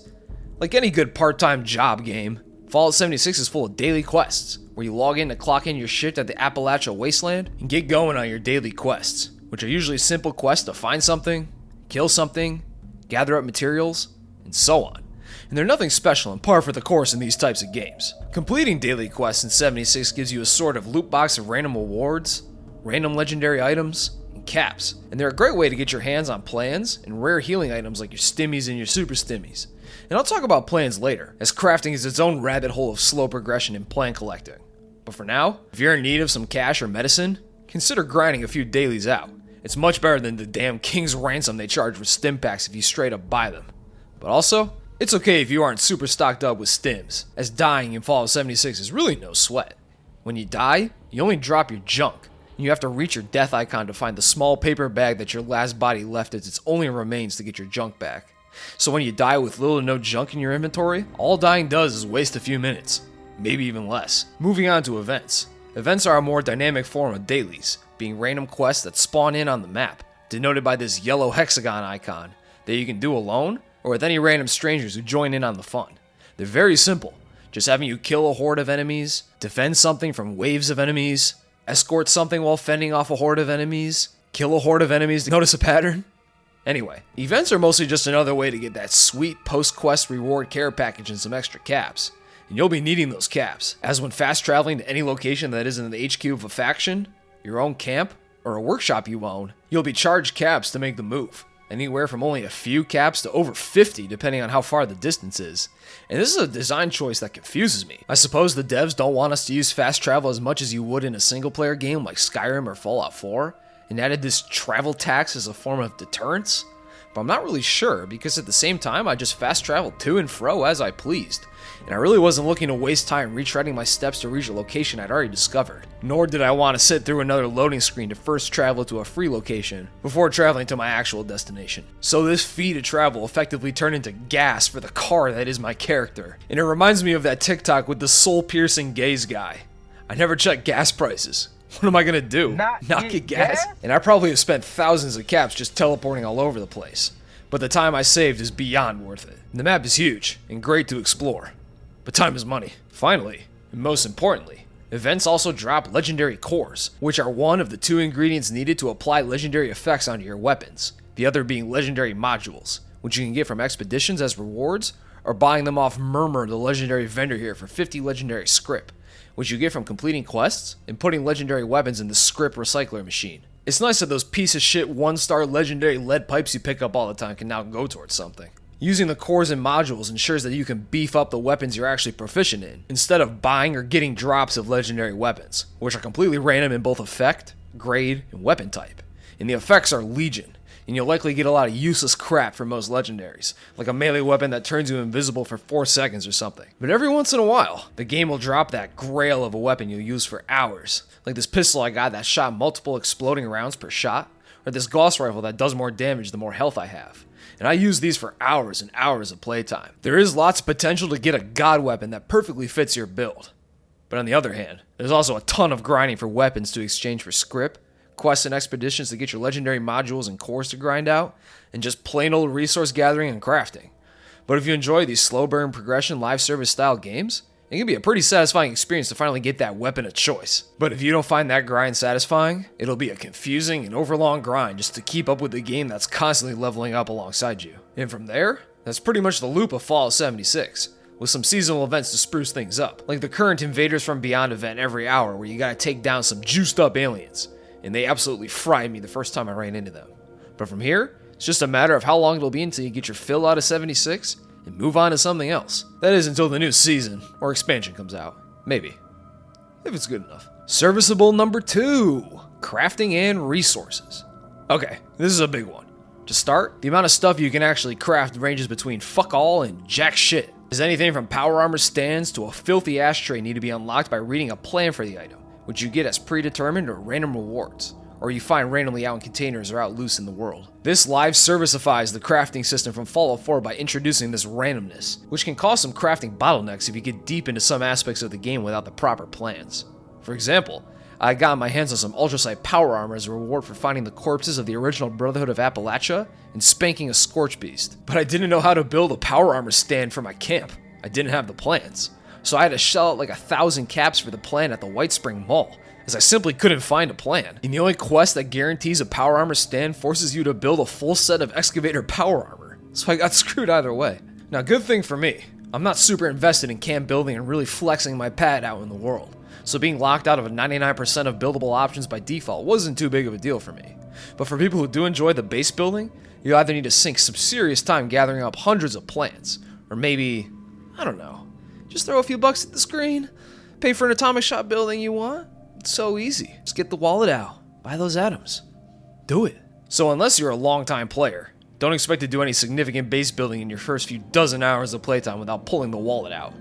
Speaker 1: Like any good part-time job game, Fallout 76 is full of daily quests, where you log in to clock in your shift at the Appalachia Wasteland and get going on your daily quests, which are usually simple quests to find something, kill something, gather up materials, and so on. And they're nothing special and par for the course in these types of games. Completing daily quests in 76 gives you a sort of loot box of random awards, random legendary items, and caps, and they're a great way to get your hands on plans and rare healing items like your stimmies and your super stimmies. And I'll talk about plans later, as crafting is its own rabbit hole of slow progression in plan collecting. But for now, if you're in need of some cash or medicine, consider grinding a few dailies out. It's much better than the damn king's ransom they charge for stim packs if you straight up buy them. But also, It's okay if you aren't super stocked up with stims, as dying in Fallout 76 is really no sweat. When you die, you only drop your junk, and you have to reach your death icon to find the small paper bag that your last body left as its only remains to get your junk back. So when you die with little to no junk in your inventory, all dying does is waste a few minutes, maybe even less. Moving on to events. Events are a more dynamic form of dailies, being random quests that spawn in on the map, denoted by this yellow hexagon icon, that you can do alone or with any random strangers who join in on the fun. They're very simple, just having you kill a horde of enemies, defend something from waves of enemies, escort something while fending off a horde of enemies, kill a horde of enemies to notice a pattern. Anyway, events are mostly just another way to get that sweet post-quest reward care package and some extra caps. And you'll be needing those caps, as when fast traveling to any location that isn't the HQ of a faction, your own camp, or a workshop you own, you'll be charged caps to make the move. Anywhere from only a few caps to over 50 depending on how far the distance is. And this is a design choice that confuses me. I suppose the devs don't want us to use fast travel as much as you would in a single player game like Skyrim or Fallout 4, and added this travel tax as a form of deterrence? But I'm not really sure, because at the same time I just fast traveled to and fro as I pleased, and I really wasn't looking to waste time retreading my steps to reach a location I'd already discovered. Nor did I want to sit through another loading screen to first travel to a free location before traveling to my actual destination. So this fee to travel effectively turned into gas for the car that is my character, and it reminds me of that TikTok with the soul-piercing gaze guy. I never check gas prices. What am I gonna do? Not get gas? And I probably have spent thousands of caps just teleporting all over the place. But the time I saved is beyond worth it. And the map is huge and great to explore. But time is money. Finally, and most importantly, events also drop legendary cores, which are one of the two ingredients needed to apply legendary effects onto your weapons, the other being legendary modules, which you can get from expeditions as rewards, or buying them off Murmur, the legendary vendor here, for 50 legendary script, which you get from completing quests and putting legendary weapons in the script recycler machine. It's nice that those piece of shit 1-star legendary lead pipes you pick up all the time can now go towards something. Using the cores and modules ensures that you can beef up the weapons you're actually proficient in, instead of buying or getting drops of legendary weapons, which are completely random in both effect, grade, and weapon type. And the effects are legion, and you'll likely get a lot of useless crap from most legendaries, like a melee weapon that turns you invisible for 4 seconds or something. But every once in a while, the game will drop that grail of a weapon you'll use for hours, like this pistol I got that shot multiple exploding rounds per shot, or this Gauss rifle that does more damage the more health I have. And I use these for hours and hours of playtime. There is lots of potential to get a god weapon that perfectly fits your build. But on the other hand, there's also a ton of grinding for weapons to exchange for script, quests and expeditions to get your legendary modules and cores to grind out, and just plain old resource gathering and crafting. But if you enjoy these slow burn progression live service style games, it can be a pretty satisfying experience to finally get that weapon of choice. But if you don't find that grind satisfying, it'll be a confusing and overlong grind just to keep up with the game that's constantly leveling up alongside you. And from there, that's pretty much the loop of Fallout 76, with some seasonal events to spruce things up, like the current Invaders from Beyond event every hour where you gotta take down some juiced up aliens, and they absolutely fried me the first time I ran into them. But from here, it's just a matter of how long it'll be until you get your fill out of 76, and move on to something else. That is until the new season or expansion comes out. Maybe. If it's good enough. Serviceable number 2. Crafting and resources. Okay, this is a big one. To start, the amount of stuff you can actually craft ranges between fuck all and jack shit. As anything from power armor stands to a filthy ashtray need to be unlocked by reading a plan for the item, which you get as predetermined or random rewards, or you find randomly out in containers or out loose in the world. This live servicifies the crafting system from Fallout 4 by introducing this randomness, which can cause some crafting bottlenecks if you get deep into some aspects of the game without the proper plans. For example, I got my hands on some ultrasight power armor as a reward for finding the corpses of the original Brotherhood of Appalachia and spanking a Scorch Beast, but I didn't know how to build a power armor stand for my camp. I didn't have the plans, so I had to shell out like 1,000 caps for the plan at the White Spring Mall, as I simply couldn't find a plan. And the only quest that guarantees a power armor stand forces you to build a full set of excavator power armor, so I got screwed either way. Now, good thing for me, I'm not super invested in camp building and really flexing my pad out in the world, so being locked out of 99% of buildable options by default wasn't too big of a deal for me. But for people who do enjoy the base building, you either need to sink some serious time gathering up hundreds of plants, or maybe, I don't know, just throw a few bucks at the screen, pay for an atomic shop building you want. It's so easy. Just get the wallet out, buy those atoms. Do it. So unless you're a long-time player, Don't expect to do any significant base building in your first few dozen hours of playtime without pulling the wallet out.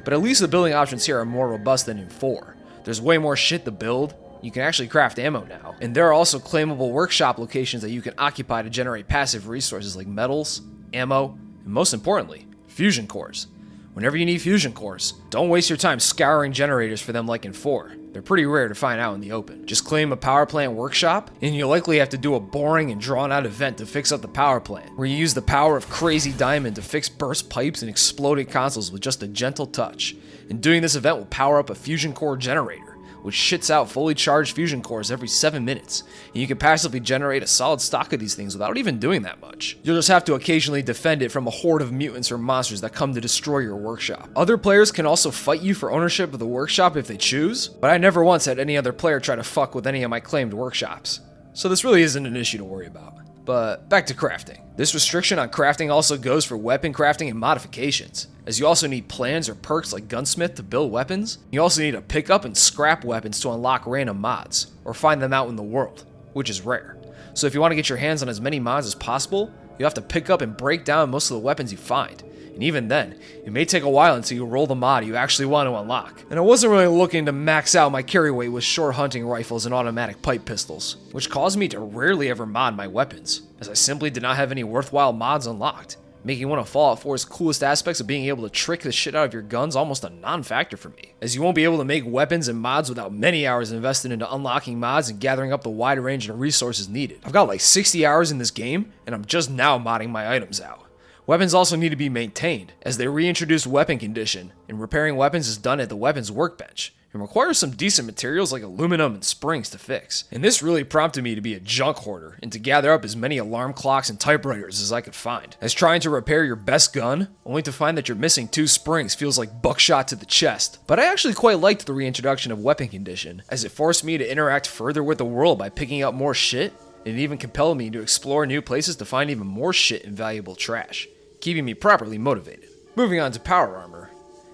Speaker 1: But at least the building options here are more robust than in 4. There's way more shit to build. You can actually craft ammo now. And there are also claimable workshop locations that you can occupy to generate passive resources like metals, ammo, and most importantly, fusion cores. Whenever you need fusion cores, don't waste your time scouring generators for them like in 4. They're pretty rare to find out in the open. Just claim a power plant workshop, and you'll likely have to do a boring and drawn out event to fix up the power plant, where you use the power of Crazy Diamond to fix burst pipes and exploded consoles with just a gentle touch. And doing this event will power up a fusion core generator, which shits out fully charged fusion cores every 7 minutes, and you can passively generate a solid stock of these things without even doing that much. You'll just have to occasionally defend it from a horde of mutants or monsters that come to destroy your workshop. Other players can also fight you for ownership of the workshop if they choose, but I never once had any other player try to fuck with any of my claimed workshops, so this really isn't an issue to worry about. But back to crafting. This restriction on crafting also goes for weapon crafting and modifications, as you also need plans or perks like Gunsmith to build weapons. You also need to pick up and scrap weapons to unlock random mods, or find them out in the world, which is rare. So if you want to get your hands on as many mods as possible, you have to pick up and break down most of the weapons you find. And even then, it may take a while until you roll the mod you actually want to unlock. And I wasn't really looking to max out my carry weight with short hunting rifles and automatic pipe pistols, which caused me to rarely ever mod my weapons, as I simply did not have any worthwhile mods unlocked, making one of Fallout 4's coolest aspects of being able to trick the shit out of your guns almost a non-factor for me, as you won't be able to make weapons and mods without many hours invested into unlocking mods and gathering up the wide range of resources needed. I've got like 60 hours in this game, and I'm just now modding my items out. Weapons also need to be maintained, as they reintroduced weapon condition, and repairing weapons is done at the weapons workbench, and requires some decent materials like aluminum and springs to fix. And this really prompted me to be a junk hoarder, and to gather up as many alarm clocks and typewriters as I could find. As trying to repair your best gun, only to find that you're missing 2 springs feels like buckshot to the chest. But I actually quite liked the reintroduction of weapon condition, as it forced me to interact further with the world by picking up more shit, and it even compelled me to explore new places to find even more shit and valuable trash, keeping me properly motivated. Moving on to power armor.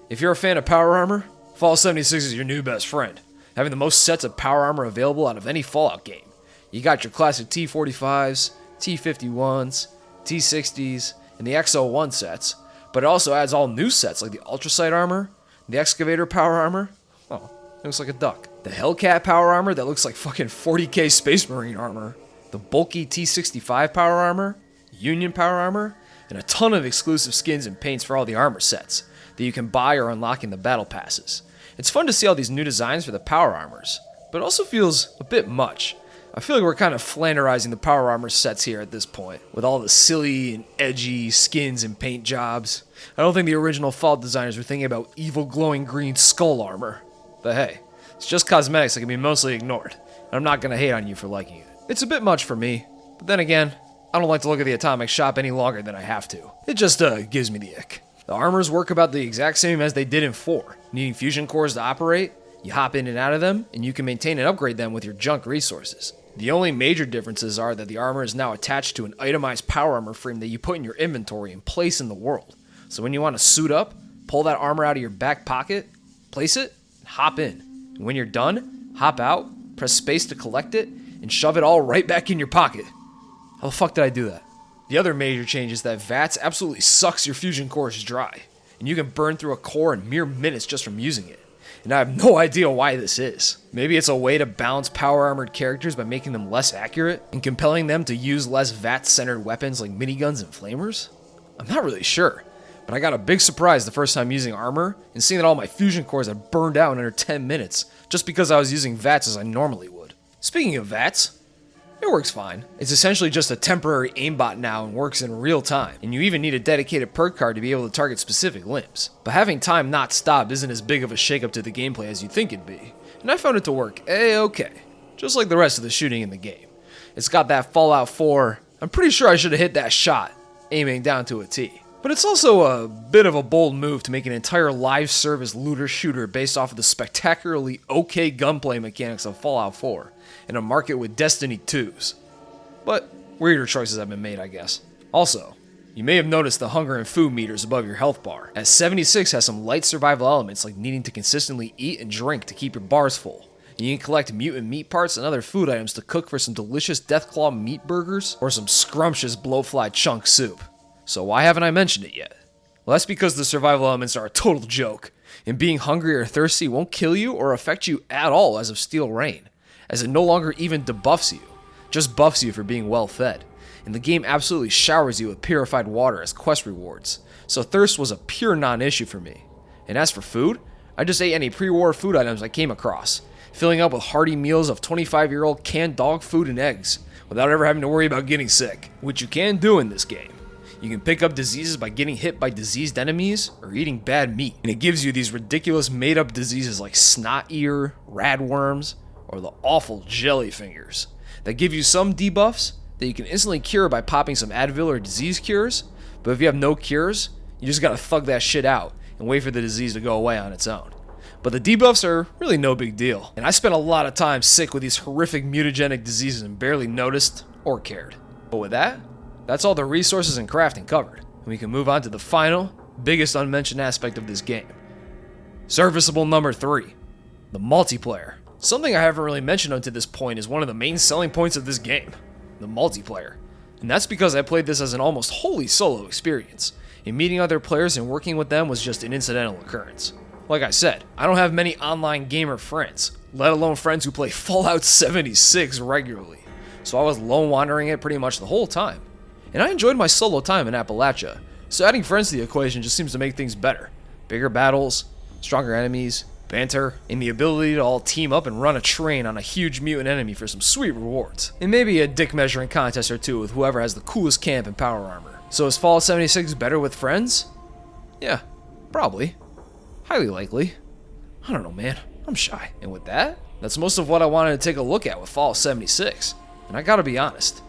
Speaker 1: If you're a fan of power armor, Fallout 76 is your new best friend, having the most sets of power armor available out of any Fallout game. You got your classic T45s, T51s, T60s, and the XO1 sets, but it also adds all new sets like the Ultrasight armor, the Excavator power armor, oh, it looks like a duck, the Hellcat power armor that looks like fucking 40k Space Marine armor, the bulky T65 power armor, Union power armor, and a ton of exclusive skins and paints for all the armor sets that you can buy or unlock in the battle passes. It's fun to see all these new designs for the power armors, but it also feels a bit much. I feel like we're kind of flanderizing the power armor sets here at this point, with all the silly and edgy skins and paint jobs. I don't think the original Fallout designers were thinking about evil glowing green skull armor. But hey, it's just cosmetics that can be mostly ignored, and I'm not going to hate on you for liking it. It's a bit much for me, but then again, I don't like to look at the atomic shop any longer than I have to. It just gives me the ick. The armors work about the exact same as they did in 4. Needing fusion cores to operate, you hop in and out of them, and you can maintain and upgrade them with your junk resources. The only major differences are that the armor is now attached to an itemized power armor frame that you put in your inventory and place in the world. So when you want to suit up, pull that armor out of your back pocket, place it, and hop in. And when you're done, hop out, press space to collect it, and shove it all right back in your pocket. How the fuck did I do that? The other major change is that VATS absolutely sucks your fusion cores dry, and you can burn through a core in mere minutes just from using it. And I have no idea why this is. Maybe it's a way to balance power armored characters by making them less accurate and compelling them to use less VATS-centered weapons like miniguns and flamers? I'm not really sure, but I got a big surprise the first time using armor and seeing that all my fusion cores had burned out in under 10 minutes just because I was using VATS as I normally would. Speaking of VATS, it works fine. It's essentially just a temporary aimbot now and works in real time, and you even need a dedicated perk card to be able to target specific limbs. But having time not stopped isn't as big of a shakeup to the gameplay as you'd think it'd be, and I found it to work A-okay, just like the rest of the shooting in the game. It's got that Fallout 4, I'm pretty sure I should have hit that shot, aiming down to a T. But it's also a bit of a bold move to make an entire live service looter shooter based off of the spectacularly okay gunplay mechanics of Fallout 4 in a market with Destiny 2s. But weirder choices have been made, I guess. Also, you may have noticed the hunger and food meters above your health bar, as 76 has some light survival elements like needing to consistently eat and drink to keep your bars full, And you can collect mutant meat parts and other food items to cook for some delicious Deathclaw meat burgers or some scrumptious blowfly chunk soup. So why haven't I mentioned it yet? Well, that's because the survival elements are a total joke, and being hungry or thirsty won't kill you or affect you at all as of Steel Rain, as it no longer even debuffs you, just buffs you for being well fed, and the game absolutely showers you with purified water as quest rewards, so thirst was a pure non-issue for me. And as for food, I just ate any pre-war food items I came across, filling up with hearty meals of 25-year-old canned dog food and eggs, without ever having to worry about getting sick, which you can do in this game. You can pick up diseases by getting hit by diseased enemies or eating bad meat, and it gives you these ridiculous made-up diseases like snot ear, radworms, or the awful jelly fingers that give you some debuffs that you can instantly cure by popping some Advil or disease cures, but if you have no cures, you just gotta thug that shit out and wait for the disease to go away on its own. But the debuffs are really no big deal, and I spent a lot of time sick with these horrific mutagenic diseases and barely noticed or cared. But with that, that's all the resources and crafting covered, and we can move on to the final, biggest unmentioned aspect of this game. Serviceable number 3, the multiplayer. Something I haven't really mentioned until this point is one of the main selling points of this game, the multiplayer. And that's because I played this as an almost wholly solo experience, and meeting other players and working with them was just an incidental occurrence. Like I said, I don't have many online gamer friends, let alone friends who play Fallout 76 regularly, so I was lone wandering it pretty much the whole time. And I enjoyed my solo time in Appalachia, so adding friends to the equation just seems to make things better. Bigger battles, stronger enemies, banter, and the ability to all team up and run a train on a huge mutant enemy for some sweet rewards. And maybe a dick measuring contest or two with whoever has the coolest camp and power armor. So is Fallout 76 better with friends? Yeah, probably. Highly likely. I don't know, man. I'm shy. And with that, that's most of what I wanted to take a look at with Fallout 76. And I gotta be honest,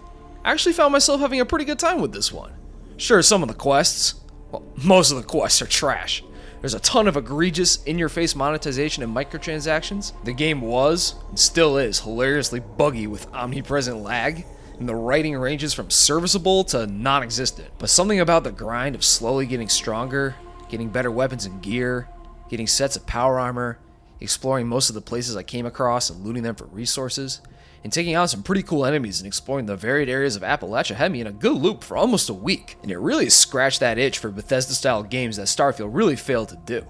Speaker 1: I actually found myself having a pretty good time with this one. Sure, some of the quests, well, most of the quests are trash. There's a ton of egregious, in-your-face monetization and microtransactions. The game was, and still is, hilariously buggy with omnipresent lag, and the writing ranges from serviceable to non-existent. But something about the grind of slowly getting stronger, getting better weapons and gear, getting sets of power armor, exploring most of the places I came across and looting them for resources, and taking out some pretty cool enemies and exploring the varied areas of Appalachia had me in a good loop for almost a week, and it really scratched that itch for Bethesda-style games that Starfield really failed to do.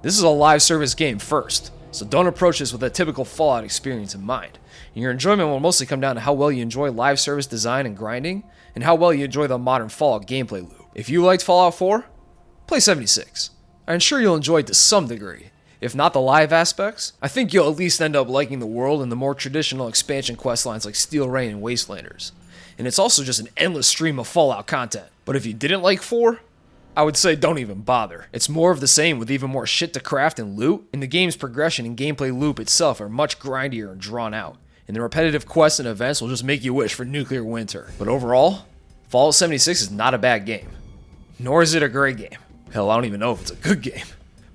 Speaker 1: This is a live service game first, so don't approach this with a typical Fallout experience in mind, and your enjoyment will mostly come down to how well you enjoy live service design and grinding, and how well you enjoy the modern Fallout gameplay loop. If you liked Fallout 4, play 76. I'm sure you'll enjoy it to some degree. If not the live aspects, I think you'll at least end up liking the world and the more traditional expansion questlines like Steel Rain and Wastelanders. And it's also just an endless stream of Fallout content. But if you didn't like 4, I would say don't even bother. It's more of the same with even more shit to craft and loot, and the game's progression and gameplay loop itself are much grindier and drawn out. And the repetitive quests and events will just make you wish for nuclear winter. But overall, Fallout 76 is not a bad game. Nor is it a great game. Hell, I don't even know if it's a good game.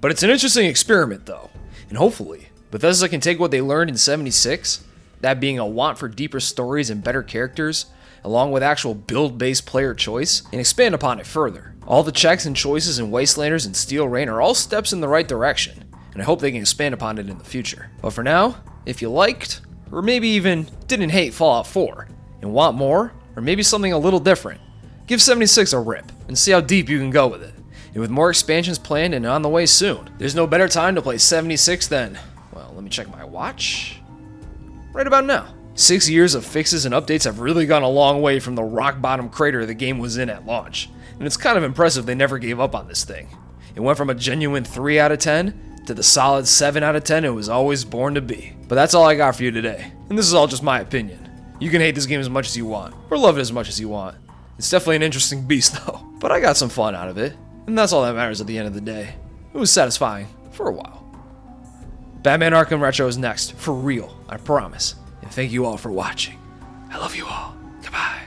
Speaker 1: But it's an interesting experiment, though, and hopefully, Bethesda can take what they learned in 76, that being a want for deeper stories and better characters, along with actual build-based player choice, and expand upon it further. All the checks and choices in Wastelanders and Steel Rain are all steps in the right direction, and I hope they can expand upon it in the future. But for now, if you liked, or maybe even didn't hate Fallout 4, and want more, or maybe something a little different, give 76 a rip, and see how deep you can go with it. And with more expansions planned and on the way soon, there's no better time to play 76 than, well, let me check my watch. Right about now. 6 years of fixes and updates have really gone a long way from the rock bottom crater the game was in at launch, and it's kind of impressive they never gave up on this thing. It went from a genuine 3 out of 10 to the solid 7 out of 10 it was always born to be. But that's all I got for you today, and this is all just my opinion. You can hate this game as much as you want, or love it as much as you want. It's definitely an interesting beast though, but I got some fun out of it. And that's all that matters at the end of the day. It was satisfying for a while. Batman Arkham Retro is next, for real, I promise. And thank you all for watching. I love you all. Goodbye.